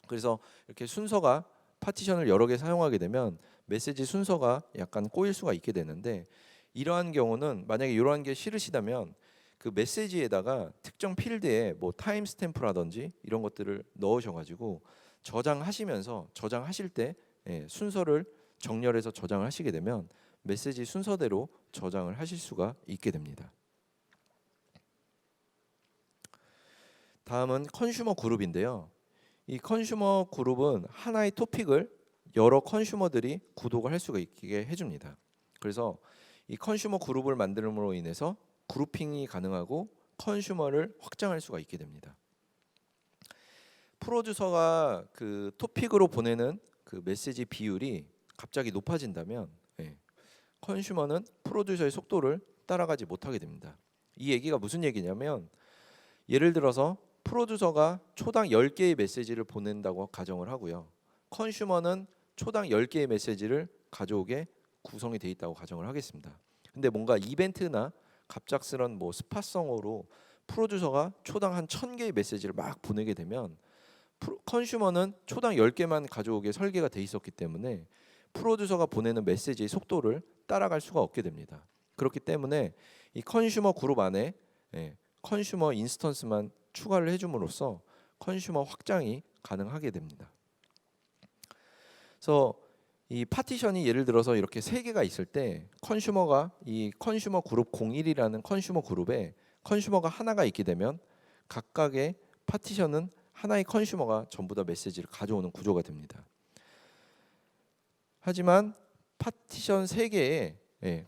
그래서 이렇게 순서가 파티션을 여러 개 사용하게 되면 메시지 순서가 약간 꼬일 수가 있게 되는데 이러한 경우는 만약에 이러한 게 싫으시다면 그 메시지에다가 특정 필드에 뭐 타임 스탬프라든지 이런 것들을 넣으셔가지고 저장하시면서 저장하실 때 순서를 정렬해서 저장을 하시게 되면 메시지 순서대로 저장을 하실 수가 있게 됩니다. 다음은 컨슈머 그룹인데요. 이 컨슈머 그룹은 하나의 토픽을 여러 컨슈머들이 구독을 할 수가 있게 해줍니다. 그래서 이 컨슈머 그룹을 만듦으로 인해서 그룹핑이 가능하고 컨슈머를 확장할 수가 있게 됩니다. 프로듀서가 그 토픽으로 보내는 그 메시지 비율이 갑자기 높아진다면 컨슈머는 프로듀서의 속도를 따라가지 못하게 됩니다. 이 얘기가 무슨 얘기냐면 예를 들어서 프로듀서가 초당 10개의 메시지를 보낸다고 가정을 하고요. 컨슈머는 초당 10개의 메시지를 가져오게 구성이 돼 있다고 가정을 하겠습니다. 근데 뭔가 이벤트나 갑작스런 뭐 스팟성으로 프로듀서가 초당 한 1000개의 메시지를 막 보내게 되면 컨슈머는 초당 10개만 가져오게 설계가 돼 있었기 때문에 프로듀서가 보내는 메시지의 속도를 따라갈 수가 없게 됩니다. 그렇기 때문에 이 컨슈머 그룹 안에 컨슈머 인스턴스만 추가를 해줌으로써 컨슈머 확장이 가능하게 됩니다. 그래서 이 파티션이 예를 들어서 이렇게 3개가 있을 때 컨슈머가 이 컨슈머 그룹 01이라는 컨슈머 그룹에 컨슈머가 하나가 있게 되면 각각의 파티션은 하나의 컨슈머가 전부 다 메시지를 가져오는 구조가 됩니다. 하지만 파티션 3개에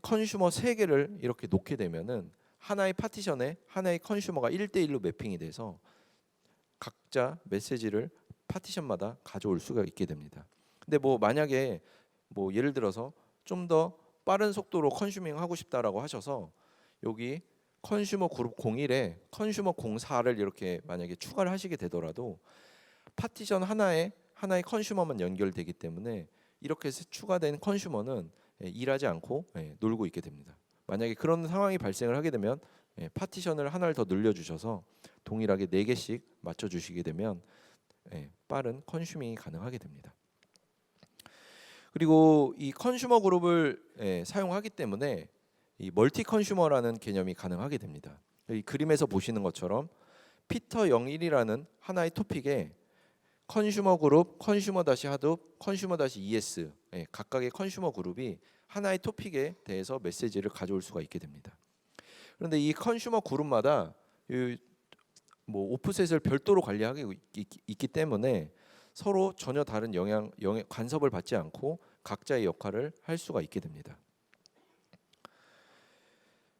컨슈머 3개를 이렇게 놓게 되면은 하나의 파티션에 하나의 컨슈머가 1대1로 매핑이 돼서 각자 메시지를 파티션마다 가져올 수가 있게 됩니다. 근데 뭐 만약에 뭐 예를 들어서 좀 더 빠른 속도로 컨슈밍 하고 싶다라고 하셔서 여기 컨슈머 그룹 01에 컨슈머 04를 이렇게 만약에 추가를 하시게 되더라도 파티션 하나의 컨슈머만 연결되기 때문에 이렇게 추가된 컨슈머는 일하지 않고 놀고 있게 됩니다. 만약에 그런 상황이 발생을 하게 되면 파티션을 하나를 더 늘려주셔서 동일하게 4개씩 맞춰주시게 되면 빠른 컨슈밍이 가능하게 됩니다. 그리고 이 컨슈머 그룹을 사용하기 때문에 이 멀티 컨슈머라는 개념이 가능하게 됩니다. 이 그림에서 보시는 것처럼 피터 01이라는 하나의 토픽에 컨슈머 그룹, 컨슈머 다시 하둡, 컨슈머 다시 ES 각각의 컨슈머 그룹이 하나의 토픽에 대해서 메시지를 가져올 수가 있게 됩니다. 그런데 이 컨슈머 그룹마다 뭐 오프셋을 별도로 관리하고 있기 때문에 서로 전혀 다른 영향 간섭을 받지 않고 각자의 역할을 할 수가 있게 됩니다.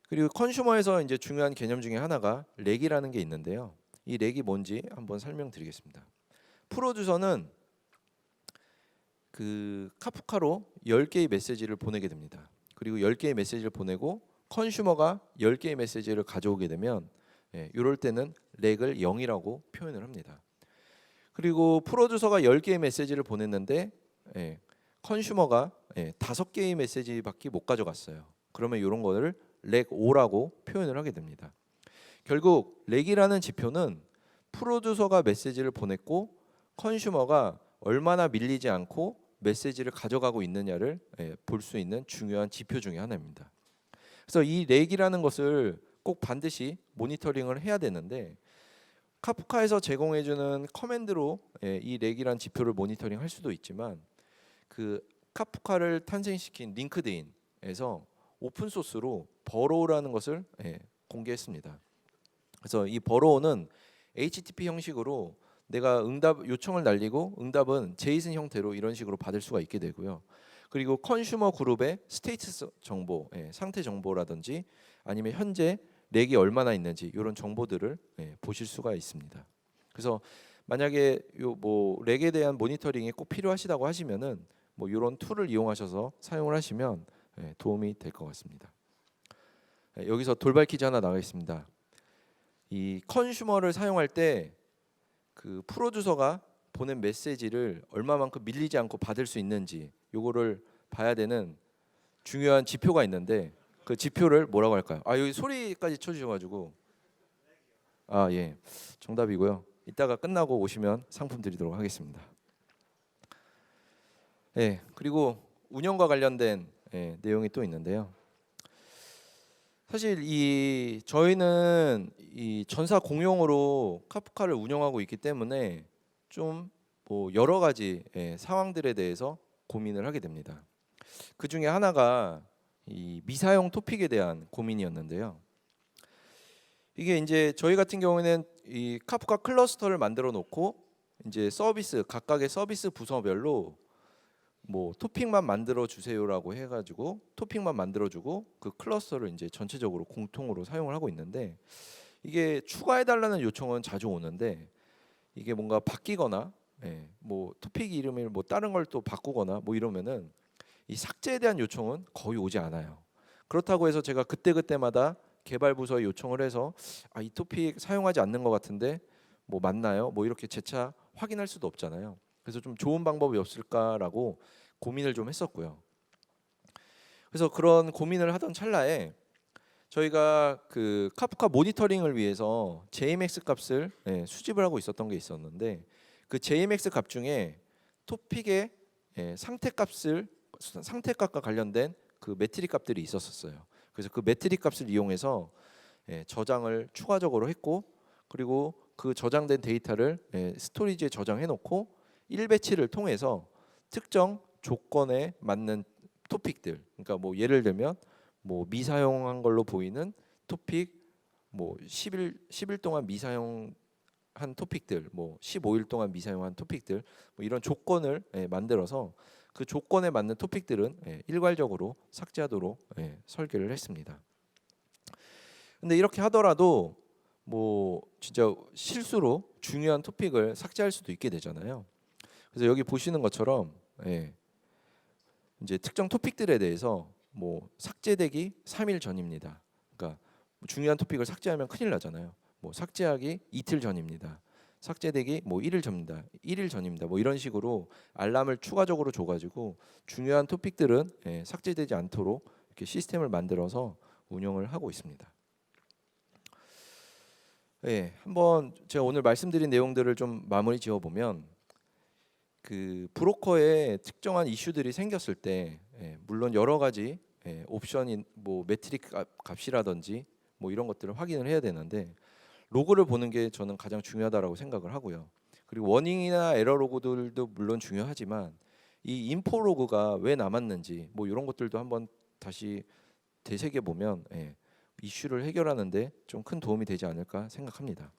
그리고 컨슈머에서 이제 중요한 개념 중에 하나가 렉이라는 게 있는데요. 이 렉이 뭔지 한번 설명드리겠습니다. 프로듀서는 그 카프카로 10개의 메시지를 보내게 됩니다. 그리고 10개의 메시지를 보내고 컨슈머가 10개의 메시지를 가져오게 되면 이럴 때는 렉을 0이라고 표현을 합니다. 그리고 프로듀서가 10개의 메시지를 보냈는데 컨슈머가 5개의 메시지밖에 못 가져갔어요. 그러면 이런 거를 렉 5라고 표현을 하게 됩니다. 결국 렉이라는 지표는 프로듀서가 메시지를 보냈고 컨슈머가 얼마나 밀리지 않고 메시지를 가져가고 있느냐를 볼 수 있는 중요한 지표 중에 하나입니다. 그래서 이 렉이라는 것을 꼭 반드시 모니터링을 해야 되는데 카프카에서 제공해주는 커맨드로 이 렉이란 지표를 모니터링할 수도 있지만 그 카프카를 탄생시킨 링크드인에서 오픈 소스로 버로우라는 것을 공개했습니다. 그래서 이 버로우는 HTTP 형식으로 내가 응답 요청을 날리고 응답은 제이슨 형태로 이런 식으로 받을 수가 있게 되고요. 그리고 컨슈머 그룹의 스테이터스 정보, 상태 정보라든지 아니면 현재 렉이 얼마나 있는지 이런 정보들을 보실 수가 있습니다. 그래서 만약에 뭐 렉에 대한 모니터링이 꼭 필요하시다고 하시면은 뭐 이런 툴을 이용하셔서 사용을 하시면 도움이 될 것 같습니다. 여기서 돌발 퀴즈 하나 나가 있습니다. 이 컨슈머를 사용할 때 그 프로듀서가 보낸 메시지를 얼마만큼 밀리지 않고 받을 수 있는지 요거를 봐야 되는 중요한 지표가 있는데 그 지표를 뭐라고 할까요? 여기 소리까지 쳐주셔가지고 예, 정답이고요. 이따가 끝나고 오시면 상품 드리도록 하겠습니다. 그리고 운영과 관련된 내용이 또 있는데요. 사실 저희는 이 전사 공용으로 카프카를 운영하고 있기 때문에 좀 뭐 여러 가지 상황들에 대해서 고민을 하게 됩니다. 그 중에 하나가 이 미사용 토픽에 대한 고민이었는데요. 이게 이제 저희 같은 경우에는 이 카프카 클러스터를 만들어 놓고 이제 각각의 서비스 부서별로 뭐 토픽만 만들어 주세요라고 해가지고 토픽만 만들어주고 그 클러스터를 이제 전체적으로 공통으로 사용을 하고 있는데 이게 추가해달라는 요청은 자주 오는데 이게 뭔가 바뀌거나 뭐 토픽 이름을 뭐 다른 걸 또 바꾸거나 뭐 이러면은 이 삭제에 대한 요청은 거의 오지 않아요. 그렇다고 해서 제가 그때마다 개발 부서에 요청을 해서 이 토픽 사용하지 않는 것 같은데 뭐 맞나요? 뭐 이렇게 재차 확인할 수도 없잖아요. 그래서 좀 좋은 방법이 없을까라고 고민을 좀 했었고요. 그래서 그런 고민을 하던 찰나에 저희가 그 카프카 모니터링을 위해서 JMX 값을 수집을 하고 있었던 게 있었는데 그 JMX 값 중에 토픽의 상태값과 관련된 그 매트릭 값들이 있었어요. 그래서 그 매트릭 값을 이용해서 저장을 추가적으로 했고 그리고 그 저장된 데이터를 스토리지에 저장해 놓고 1배치를 통해서 특정 조건에 맞는 토픽들, 그러니까 뭐 예를 들면 뭐 미사용한 걸로 보이는 토픽, 뭐 10일 동안 미사용한 토픽들, 뭐 15일 동안 미사용한 토픽들, 뭐 이런 조건을 만들어서 그 조건에 맞는 토픽들은 일괄적으로 삭제하도록 설계를 했습니다. 근데 이렇게 하더라도 뭐 진짜 실수로 중요한 토픽을 삭제할 수도 있게 되잖아요. 그래서 여기 보시는 것처럼 이제 특정 토픽들에 대해서 뭐 삭제되기 3일 전입니다. 그러니까 중요한 토픽을 삭제하면 큰일 나잖아요. 뭐 삭제하기 이틀 전입니다. 삭제되기 뭐 1일 전입니다. 1일 전입니다. 뭐 이런 식으로 알람을 추가적으로 줘가지고 중요한 토픽들은 삭제되지 않도록 이렇게 시스템을 만들어서 운영을 하고 있습니다. 한번 제가 오늘 말씀드린 내용들을 좀 마무리 지어 보면 그 브로커에 특정한 이슈들이 생겼을 때 물론 여러 가지 옵션인 뭐 매트릭 값이라든지 뭐 이런 것들을 확인을 해야 되는데 로그를 보는 게 저는 가장 중요하다라고 생각을 하고요. 그리고 워닝이나 에러 로그들도 물론 중요하지만 이 인포 로그가 왜 남았는지 뭐 이런 것들도 한번 다시 되새겨 보면 이슈를 해결하는데 좀 큰 도움이 되지 않을까 생각합니다.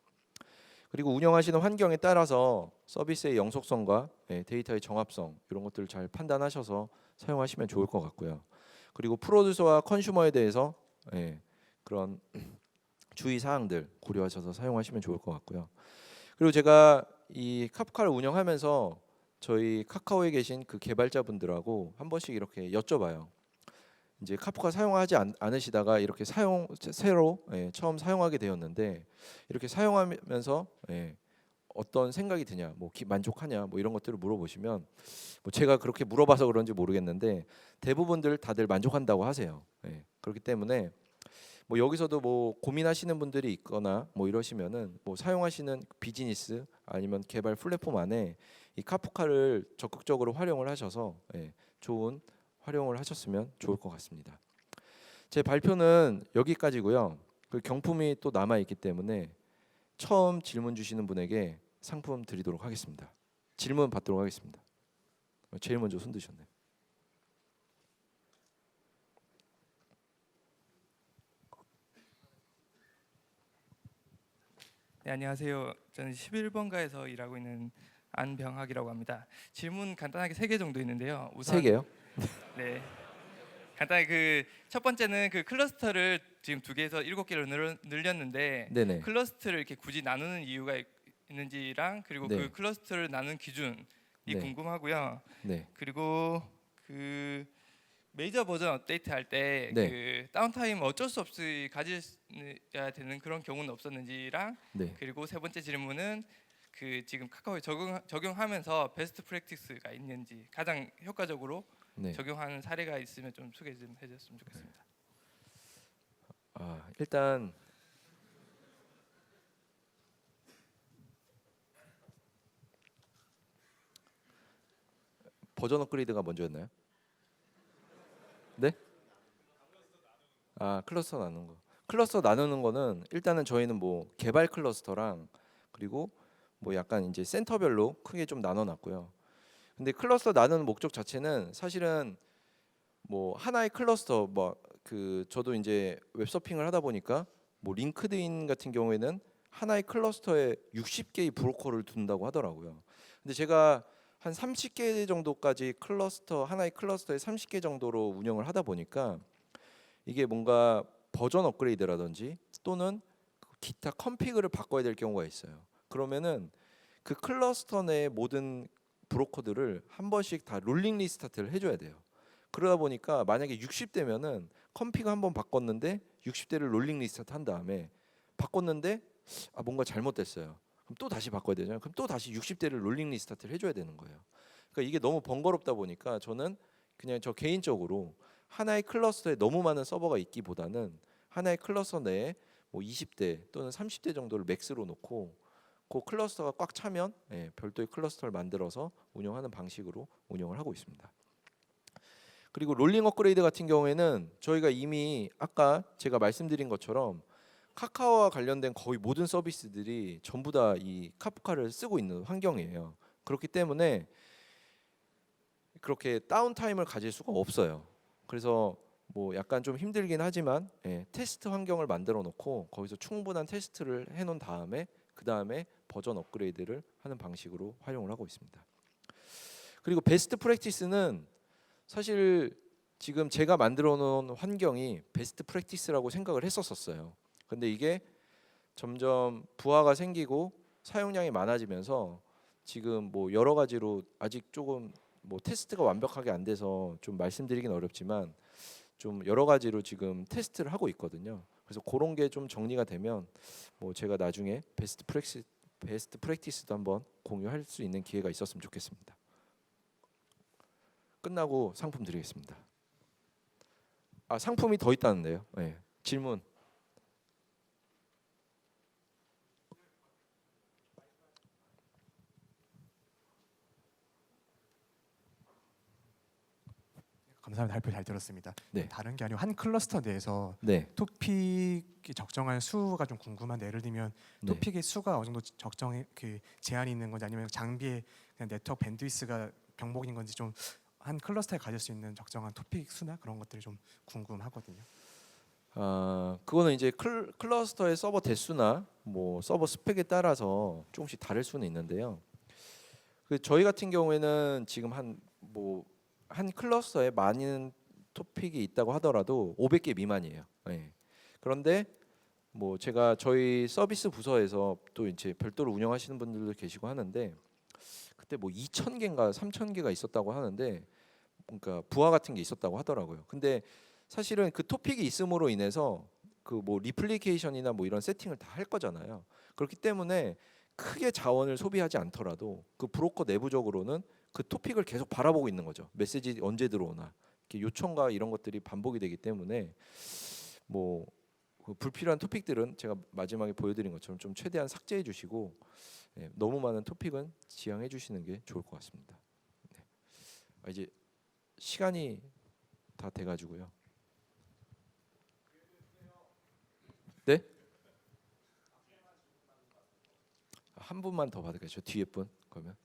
그리고 운영하시는 환경에 따라서 서비스의 영속성과 데이터의 정합성 이런 것들을 잘 판단하셔서 사용하시면 좋을 것 같고요. 그리고 프로듀서와 컨슈머에 대해서 그런 주의 사항들 고려하셔서 사용하시면 좋을 것 같고요. 그리고 제가 이 카프카를 운영하면서 저희 카카오에 계신 그 개발자분들하고 한 번씩 이렇게 여쭤봐요. 이제 카프카 사용하지 않으시다가 이렇게 새로 처음 사용하게 되었는데 이렇게 사용하면서 어떤 생각이 드냐, 뭐 만족하냐, 뭐 이런 것들을 물어보시면 뭐 제가 그렇게 물어봐서 그런지 모르겠는데 대부분들 다들 만족한다고 하세요. 그렇기 때문에 뭐 여기서도 뭐 고민하시는 분들이 있거나 뭐 이러시면은 뭐 사용하시는 비즈니스 아니면 개발 플랫폼 안에 이 카프카를 적극적으로 활용을 하셔서 좋은 활용을 하셨으면 좋을 것 같습니다. 제 발표는 여기까지고요. 그 경품이 또 남아 있기 때문에 처음 질문 주시는 분에게 상품 드리도록 하겠습니다. 질문 받도록 하겠습니다. 제일 먼저 손 드셨네요. 네, 안녕하세요. 저는 11번가에서 일하고 있는 안병학이라고 합니다. 질문 간단하게 3개 정도 있는데요. 세 우선 개요? 네, 간단하게 그 첫 번째는 그 클러스터를 지금 2개에서 7개로 늘렸는데 네네. 클러스터를 이렇게 굳이 나누는 이유가 있는지랑 그리고 네. 그 클러스터를 나눈 기준이 네. 궁금하고요. 네. 그리고 그 메이저 버전 업데이트 할 때 네. 그 다운타임 어쩔 수 없이 가져야 되는 그런 경우는 없었는지랑 네. 그리고 세 번째 질문은 그 지금 카카오에 적용하면서 베스트 프랙티스가 있는지 가장 효과적으로 네. 적용하는 사례가 있으면 좀 소개 좀 해주셨으면 좋겠습니다. 일단 버전 업그레이드가 먼저였나요? 네? 클러스터 나누는 거. 클러스터 나누는 거는 일단은 저희는 뭐 개발 클러스터랑 그리고 뭐 약간 이제 센터별로 크게 좀 나눠 놨고요. 근데 클러스터 나누는 목적 자체는 사실은 뭐 하나의 클러스터 뭐 그 저도 이제 웹서핑을 하다 보니까 뭐 링크드인 같은 경우에는 하나의 클러스터에 60개의 브로커를 둔다고 하더라고요. 근데 제가 한 30개 정도까지 하나의 클러스터에 30개 정도로 운영을 하다 보니까 이게 뭔가 버전 업그레이드라든지 또는 기타 컨피그를 바꿔야 될 경우가 있어요. 그러면은 그 클러스터 내 모든 브로커들을 한 번씩 다 롤링 리스타트를 해줘야 돼요. 그러다 보니까 만약에 60대면은 컨피그 한 번 바꿨는데 60대를 롤링 리스타트 한 다음에 바꿨는데 뭔가 잘못됐어요. 그럼 또 다시 바꿔야 되잖아요. 그럼 또 다시 60대를 롤링 리스타트를 해줘야 되는 거예요. 그러니까 이게 너무 번거롭다 보니까 저는 그냥 저 개인적으로 하나의 클러스터에 너무 많은 서버가 있기보다는 하나의 클러스터 내에 뭐 20대 또는 30대 정도를 맥스로 놓고 그 클러스터가 꽉 차면 별도의 클러스터를 만들어서 운영하는 방식으로 운영을 하고 있습니다. 그리고 롤링 업그레이드 같은 경우에는 저희가 이미 아까 제가 말씀드린 것처럼 카카오와 관련된 거의 모든 서비스들이 전부 다 이 카프카를 쓰고 있는 환경이에요. 그렇기 때문에 그렇게 다운타임을 가질 수가 없어요. 그래서 뭐 약간 좀 힘들긴 하지만 테스트 환경을 만들어 놓고 거기서 충분한 테스트를 해놓은 다음에 그 다음에 버전 업그레이드를 하는 방식으로 활용을 하고 있습니다. 그리고 베스트 프랙티스는 사실 지금 제가 만들어 놓은 환경이 베스트 프랙티스라고 생각을 했었어요. 근데 이게 점점 부하가 생기고 사용량이 많아지면서 지금 뭐 여러 가지로 아직 조금 뭐 테스트가 완벽하게 안 돼서 좀 말씀드리긴 어렵지만 좀 여러 가지로 지금 테스트를 하고 있거든요. 그래서 그런 게 좀 정리가 되면 뭐 제가 나중에 베스트 프랙티스도 한번 공유할 수 있는 기회가 있었으면 좋겠습니다. 끝나고 상품 드리겠습니다. 상품이 더 있다는데요. 질문. 감사합니다. 발표 잘 들었습니다. 네. 다른 게 아니고 한 클러스터 내에서 네. 토픽이 적정한 수가 좀 궁금한데 예를 들면 네. 토픽의 수가 어느 정도 적정 그 제한이 있는 건지 아니면 장비의 그냥 네트워크 밴드위스가 병목인 건지 좀 한 클러스터에 가질 수 있는 적정한 토픽 수나 그런 것들이 좀 궁금하거든요. 그거는 이제 클러스터의 서버 대수나 뭐 서버 스펙에 따라서 조금씩 다를 수는 있는데요. 그 저희 같은 경우에는 지금 한 클러스터에 많은 토픽이 있다고 하더라도 500개 미만이에요. 그런데 뭐 제가 저희 서비스 부서에서 또 이제 별도로 운영하시는 분들도 계시고 하는데 그때 뭐 2,000개인가 3,000개가 있었다고 하는데 그러니까 부하 같은 게 있었다고 하더라고요. 근데 사실은 그 토픽이 있음으로 인해서 그 뭐 리플리케이션이나 뭐 이런 세팅을 다 할 거잖아요. 그렇기 때문에 크게 자원을 소비하지 않더라도 그 브로커 내부적으로는 그 토픽을 계속 바라보고 있는 거죠. 메시지 언제 들어오나 이렇게 요청과 이런 것들이 반복이 되기 때문에 뭐 그 불필요한 토픽들은 제가 마지막에 보여드린 것처럼 좀 최대한 삭제해 주시고 너무 많은 토픽은 지양해 주시는 게 좋을 것 같습니다. 네. 이제 시간이 다 돼가지고요. 네? 한 분만 더 받을까요? 저 뒤에 분 그러면.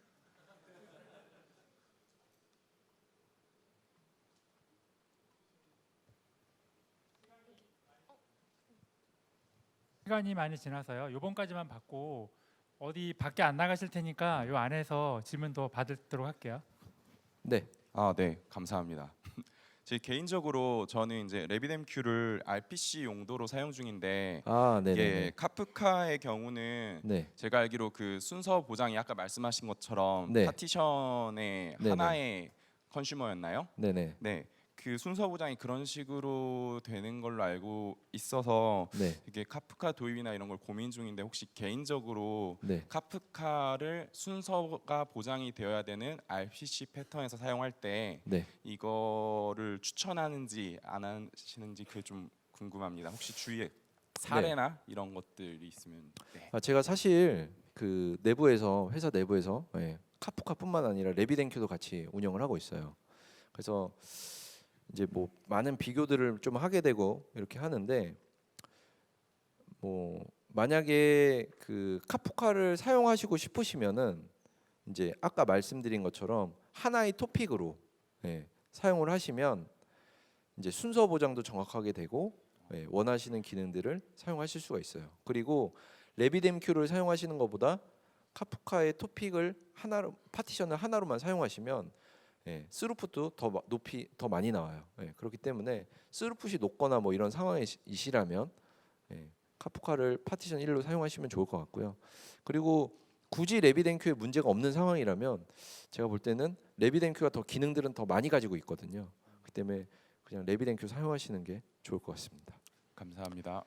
시간이 많이 지나서요. 요번까지만 받고 어디 밖에 안 나가실 테니까 요 안에서 질문 더 받도록 할게요. 네. 네, 감사합니다. 제 개인적으로 저는 이제 레비뎀큐를 RPC 용도로 사용 중인데 네네. 이게 카프카의 경우는 네. 제가 알기로 그 순서 보장이 아까 말씀하신 것처럼 네. 파티션의 네네. 하나의 컨슈머였나요? 네네. 네, 그 순서 보장이 그런 식으로 되는 걸로 알고 있어서 네. 이게 카프카 도입이나 이런 걸 고민 중인데 혹시 개인적으로 네. 카프카를 순서가 보장이 되어야 되는 RPC 패턴에서 사용할 때 네. 이거를 추천하는지 안 하시는지 그게 좀 궁금합니다. 혹시 주위에 사례나 이런 것들이 있으면. 네. 제가 사실 그 내부에서 회사 내부에서 카프카뿐만 아니라 레비덴큐도 같이 운영을 하고 있어요. 그래서 이제 뭐 많은 비교들을 좀 하게 되고 이렇게 하는데 뭐 만약에 그 카프카를 사용하시고 싶으시면은 이제 아까 말씀드린 것처럼 하나의 토픽으로 사용을 하시면 이제 순서 보장도 정확하게 되고 원하시는 기능들을 사용하실 수가 있어요. 그리고 레비뎀큐를 사용하시는 것보다 카프카의 토픽을 하나로 파티션을 하나로만 사용하시면 스루풋도 더 높이 더 많이 나와요. 그렇기 때문에 스루풋이 높거나 뭐 이런 상황이시라면 카프카를 파티션 1로 사용하시면 좋을 것 같고요. 그리고 굳이 레비덴큐에 문제가 없는 상황이라면 제가 볼 때는 레비덴큐가 더 기능들은 더 많이 가지고 있거든요. 그렇기 때문에 그냥 레비덴큐 사용하시는 게 좋을 것 같습니다. 감사합니다.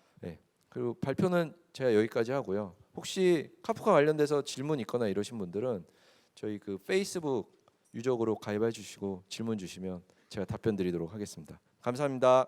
그리고 발표는 제가 여기까지 하고요. 혹시 카프카 관련돼서 질문 있거나 이러신 분들은 저희 그 페이스북 유적으로 가입해 주시고 질문 주시면 제가 답변 드리도록 하겠습니다. 감사합니다.